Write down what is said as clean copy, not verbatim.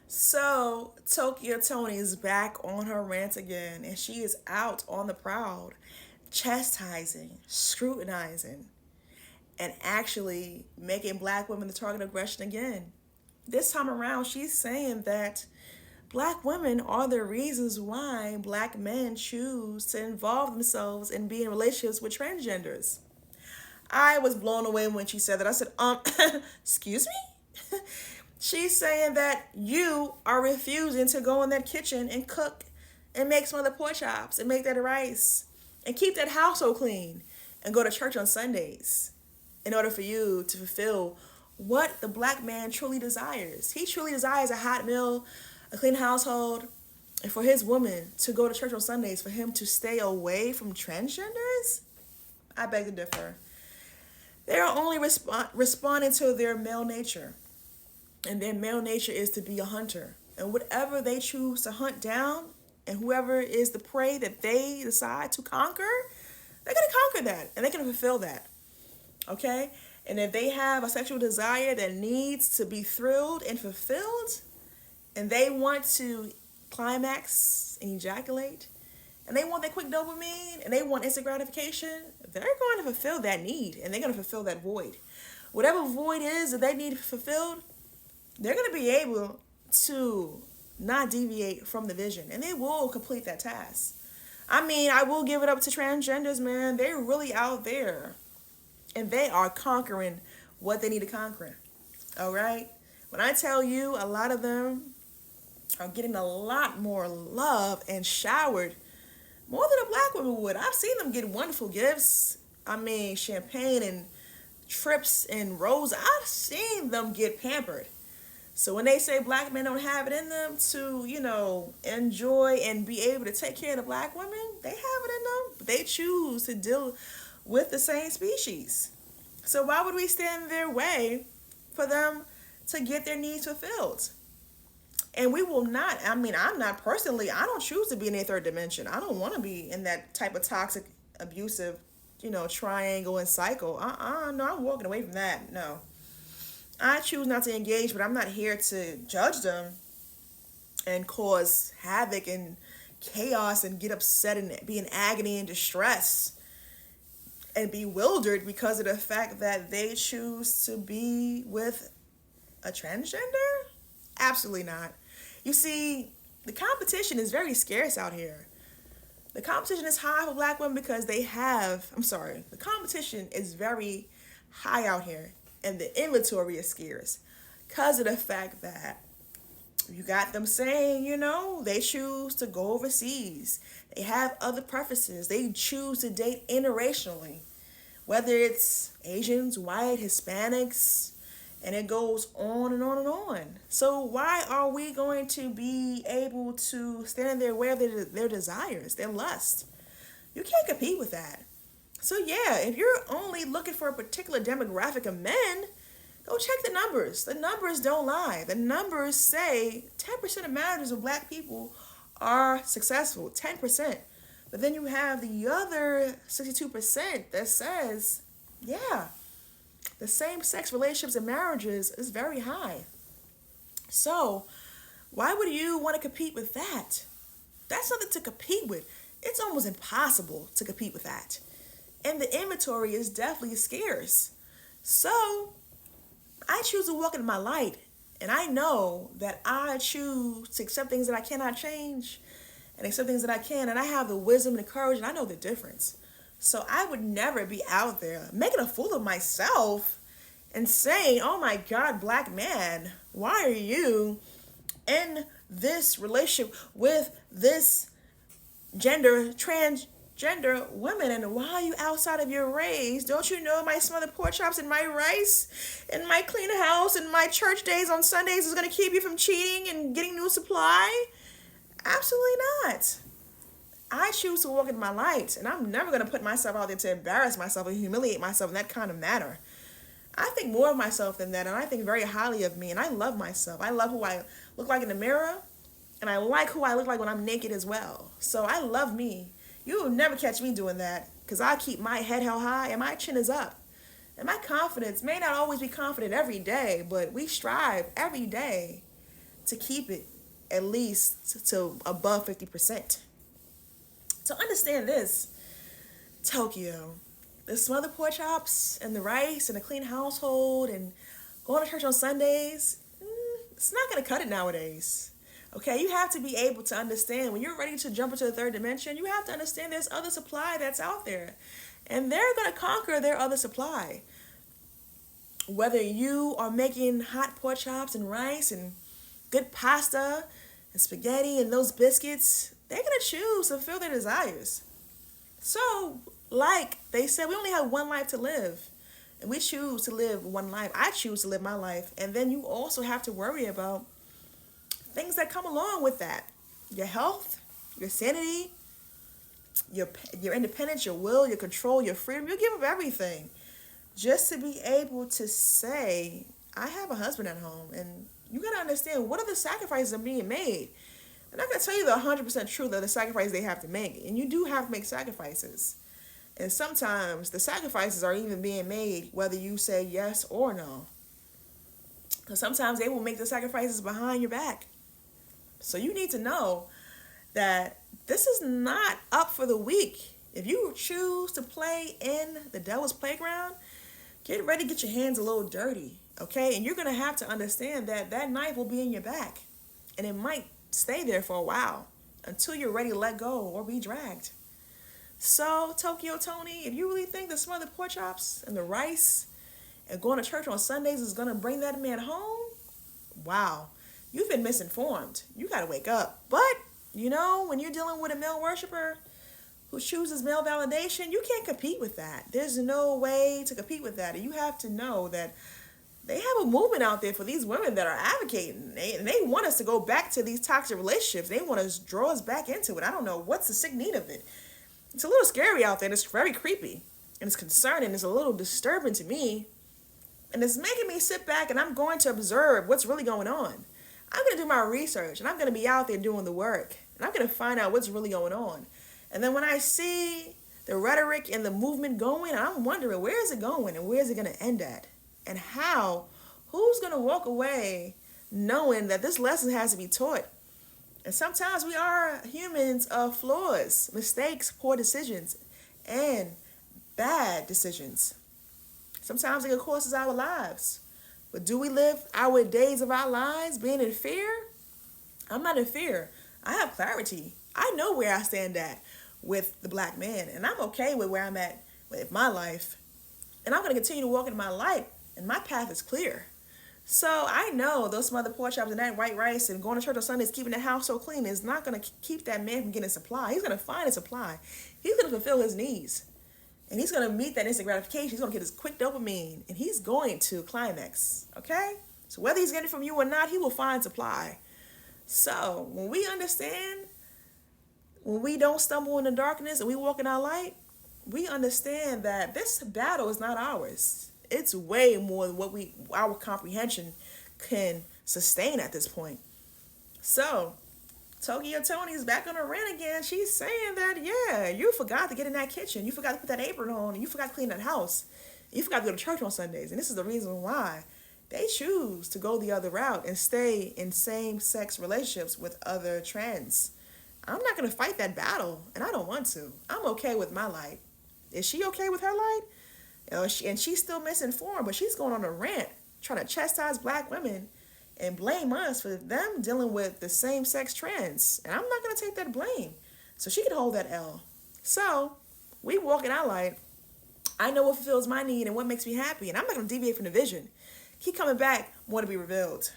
So, Toni is back on her rant again, and she is out on the prowl, chastising, scrutinizing, and actually making black women the target of aggression again. This time around, she's saying that black women are the reasons why black men choose to involve themselves and be in relationships with transgenders. I was blown away when she said that. I said, excuse me? She's saying that you are refusing to go in that kitchen and cook and make some other pork chops and make that rice and keep that household clean and go to church on Sundays in order for you to fulfill what the black man truly desires. He truly desires a hot meal, a clean household, and for his woman to go to church on Sundays, for him to stay away from transgenders? I beg to differ. They're only responding to their male nature. And their male nature is to be a hunter. And whatever they choose to hunt down, and whoever is the prey that they decide to conquer, they're going to conquer that. And they're going to fulfill that. Okay? And if they have a sexual desire that needs to be thrilled and fulfilled, and they want to climax and ejaculate, and they want that quick dopamine, and they want instant gratification, they're going to fulfill that need, and they're going to fulfill that void. Whatever void is that they need fulfilled, they're going to be able to not deviate from the vision, and they will complete that task. I mean, I will give it up to transgenders, man. They're really out there, and they are conquering what they need to conquer. All right? When I tell you, a lot of them are getting a lot more love and showered more than a black woman would. I've seen them get wonderful gifts. I mean, champagne and trips and roses. I've seen them get pampered. So when they say black men don't have it in them to, enjoy and be able to take care of the black women, they have it in them. But they choose to deal with the same species. So why would we stand in their way for them to get their needs fulfilled? And we will not, I'm not personally, I don't choose to be in a third dimension. I don't want to be in that type of toxic, abusive, triangle and cycle. No, I'm walking away from that. No. I choose not to engage, but I'm not here to judge them and cause havoc and chaos and get upset and be in agony and distress and bewildered because of the fact that they choose to be with a transgender? Absolutely not. You see, the competition is very scarce out here. The competition is high for black women because the competition is very high out here and the inventory is scarce because of the fact that you got them saying, they choose to go overseas. They have other preferences. They choose to date interracially, whether it's Asians, white, Hispanics, and it goes on and on and on. So why are we going to be able to stand in their way of their desires, their lust? You can't compete with that. So yeah, if you're only looking for a particular demographic of men, go check the numbers. The numbers don't lie. The numbers say 10% of marriages of black people are successful, 10%. But then you have the other 62% that says, yeah, the same-sex relationships and marriages is very high. So why would you want to compete with that? That's nothing to compete with. It's almost impossible to compete with that. And the inventory is definitely scarce. So I choose to walk in my light. And I know that I choose to accept things that I cannot change and accept things that I can. And I have the wisdom and the courage, and I know the difference. So I would never be out there making a fool of myself and saying, oh my God, black man, why are you in this relationship with this transgender women, and why are you outside of your race? Don't you know my smothered pork chops and my rice and my clean house and my church days on Sundays is going to keep you from cheating and getting new supply? Absolutely not. I choose to walk in my light, and I'm never going to put myself out there to embarrass myself and humiliate myself in that kind of manner. I think more of myself than that, and I think very highly of me, and I love myself. I love who I look like in the mirror, and I like who I look like when I'm naked as well. So I love me. You will never catch me doing that, because I keep my head held high and my chin is up. And my confidence may not always be confident every day, but we strive every day to keep it at least to above 50%. So understand this, Tokyo. The smothered pork chops and the rice and a clean household and going to church on Sundays, it's not going to cut it nowadays. Okay, you have to be able to understand when you're ready to jump into the third dimension, you have to understand there's other supply that's out there. And they're going to conquer their other supply. Whether you are making hot pork chops and rice and good pasta and spaghetti and those biscuits, they're going to choose to fulfill their desires. So, like they said, we only have one life to live. And we choose to live one life. I choose to live my life. And then you also have to worry about things that come along with that. Your health, your sanity, your independence, your will, your control, your freedom. You give up everything just to be able to say, I have a husband at home. And you got to understand, what are the sacrifices that are being made? I'm not going to tell you the 100% truth of the sacrifice they have to make. And you do have to make sacrifices. And sometimes the sacrifices are even being made whether you say yes or no. Because sometimes they will make the sacrifices behind your back. So you need to know that this is not up for the weak. If you choose to play in the devil's playground, get ready to get your hands a little dirty, okay? And you're going to have to understand that that knife will be in your back. And it might stay there for a while until you're ready to let go or be dragged. So, Toni, if you really think the smothered pork chops and the rice and going to church on Sundays is going to bring that man home, wow, you've been misinformed. You got to wake up. But, you know, when you're dealing with a male worshiper who chooses male validation, you can't compete with that. There's no way to compete with that. And you have to know that they have a movement out there for these women that are advocating. They want us to go back to these toxic relationships. They want to draw us back into it. I don't know what's the sick need of it. It's a little scary out there. It's very creepy. And it's concerning. It's a little disturbing to me. And it's making me sit back and I'm going to observe what's really going on. I'm going to do my research and I'm going to be out there doing the work. And I'm going to find out what's really going on. And then when I see the rhetoric and the movement going, I'm wondering, where is it going and where is it going to end at? And how? Who's going to walk away knowing that this lesson has to be taught? And sometimes we are humans of flaws, mistakes, poor decisions, and bad decisions. Sometimes it can cost us our lives. But do we live our days of our lives being in fear? I'm not in fear. I have clarity. I know where I stand at with the black man. And I'm okay with where I'm at with my life. And I'm going to continue to walk in my light. And my path is clear. So I know those smothered pork chops and that white rice and going to church on Sundays, keeping the house so clean is not going to keep that man from getting a supply. He's going to find a supply. He's going to fulfill his needs. And he's going to meet that instant gratification. He's going to get his quick dopamine. And he's going to climax. Okay? So whether he's getting it from you or not, he will find supply. So when we understand, when we don't stumble in the darkness and we walk in our light, we understand that this battle is not ours. It's way more than what our comprehension can sustain at this point. So, Toni is back on her rant again. She's saying that, yeah, you forgot to get in that kitchen. You forgot to put that apron on. And you forgot to clean that house. You forgot to go to church on Sundays. And this is the reason why they choose to go the other route and stay in same-sex relationships with other trans. I'm not going to fight that battle, and I don't want to. I'm okay with my light. Is she okay with her light? And she's still misinformed, but she's going on a rant, trying to chastise black women and blame us for them dealing with the same-sex trans. And I'm not going to take that blame. So she can hold that L. So we walk in our light. I know what fulfills my need and what makes me happy, and I'm not going to deviate from the vision. Keep coming back, more to be revealed.